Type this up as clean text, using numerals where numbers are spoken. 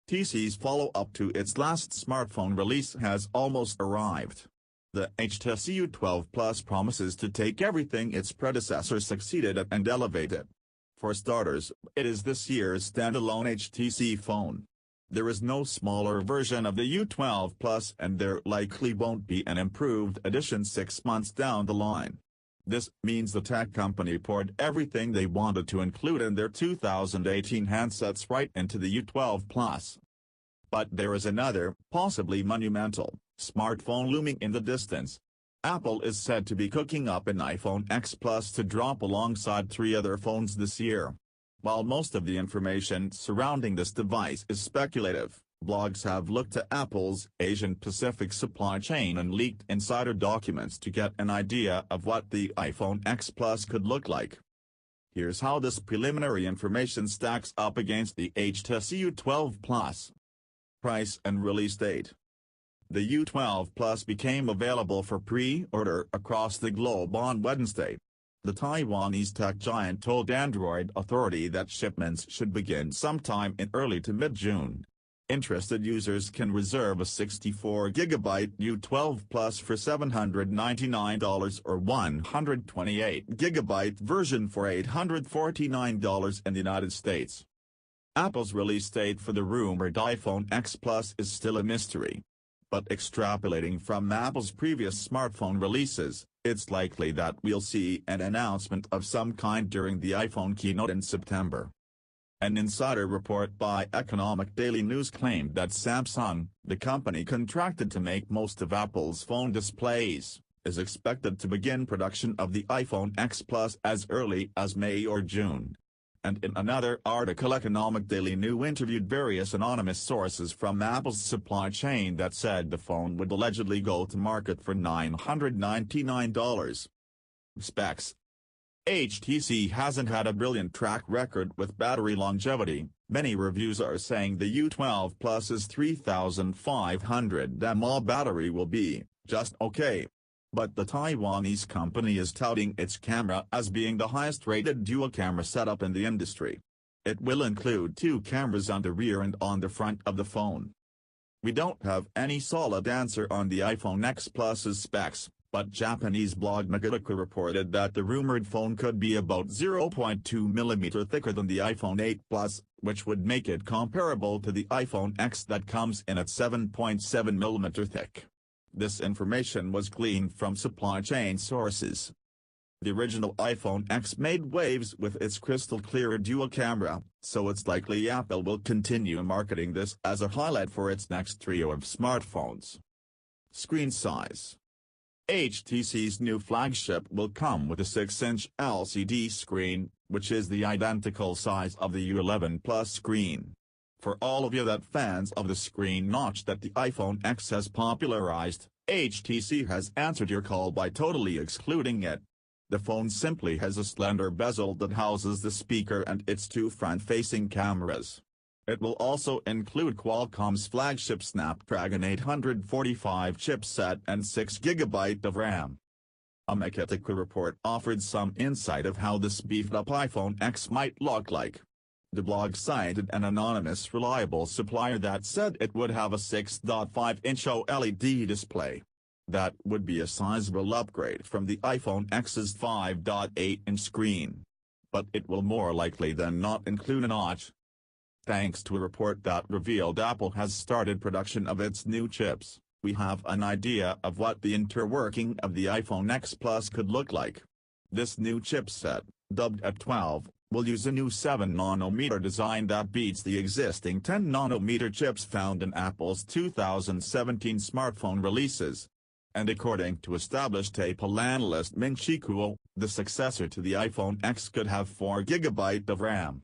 HTC's follow-up to its last smartphone release has almost arrived. The HTC U12 Plus promises to take everything its predecessor succeeded at and elevate it. For starters, it is this year's standalone HTC phone. There is no smaller version of the U12 Plus and there likely won't be an improved edition 6 months down the line. This means the tech company poured everything they wanted to include in their 2018 handsets right into the U12 Plus. But there is another, possibly monumental, smartphone looming in the distance. Apple is said to be cooking up an iPhone X Plus to drop alongside 3 other phones this year. While most of the information surrounding this device is speculative, blogs have looked to Apple's Asian-Pacific supply chain and leaked insider documents to get an idea of what the iPhone X Plus could look like. Here's how this preliminary information stacks up against the HTC U12 Plus. Price and release date. The U12 Plus became available for pre-order across the globe on Wednesday. The Taiwanese tech giant told Android Authority that shipments should begin sometime in early to mid-June. Interested users can reserve a 64GB U12 Plus for $799 or 128GB version for $849 in the United States. Apple's release date for the rumored iPhone X Plus is still a mystery. But extrapolating from Apple's previous smartphone releases, it's likely that we'll see an announcement of some kind during the iPhone keynote in September. An insider report by Economic Daily News claimed that Samsung, the company contracted to make most of Apple's phone displays, is expected to begin production of the iPhone X Plus as early as May or June. And in another article, Economic Daily News interviewed various anonymous sources from Apple's supply chain that said the phone would allegedly go to market for $999. Specs. HTC hasn't had a brilliant track record with battery longevity. Many reviews are saying the U12 Plus's 3500 mAh battery will be just okay. But the Taiwanese company is touting its camera as being the highest-rated dual-camera setup in the industry. It will include 2 cameras on the rear and on the front of the phone. We don't have any solid answer on the iPhone X Plus's specs, but Japanese blog Gadget reported that the rumored phone could be about 0.2 mm thicker than the iPhone 8 Plus, which would make it comparable to the iPhone X that comes in at 7.7 mm thick. This information was gleaned from supply chain sources. The original iPhone X made waves with its crystal-clear dual camera, so it's likely Apple will continue marketing this as a highlight for its next trio of smartphones. Screen size. HTC's new flagship will come with a 6-inch LCD screen, which is the identical size of the U11 Plus screen. For all of you that fans of the screen notch that the iPhone X has popularized, HTC has answered your call by totally excluding it. The phone simply has a slender bezel that houses the speaker and its 2 front-facing cameras. It will also include Qualcomm's flagship Snapdragon 845 chipset and 6GB of RAM. A Gadget report offered some insight of how this beefed-up iPhone X might look like. The blog cited an anonymous reliable supplier that said it would have a 6.5-inch OLED display. That would be a sizable upgrade from the iPhone X's 5.8-inch screen. But it will more likely than not include a notch. Thanks to a report that revealed Apple has started production of its new chips, we have an idea of what the interworking of the iPhone X Plus could look like. This new chipset, dubbed A12, will use a new 7nm design that beats the existing 10nm chips found in Apple's 2017 smartphone releases. And according to established Apple analyst Ming-Chi Kuo, the successor to the iPhone X could have 4GB of RAM.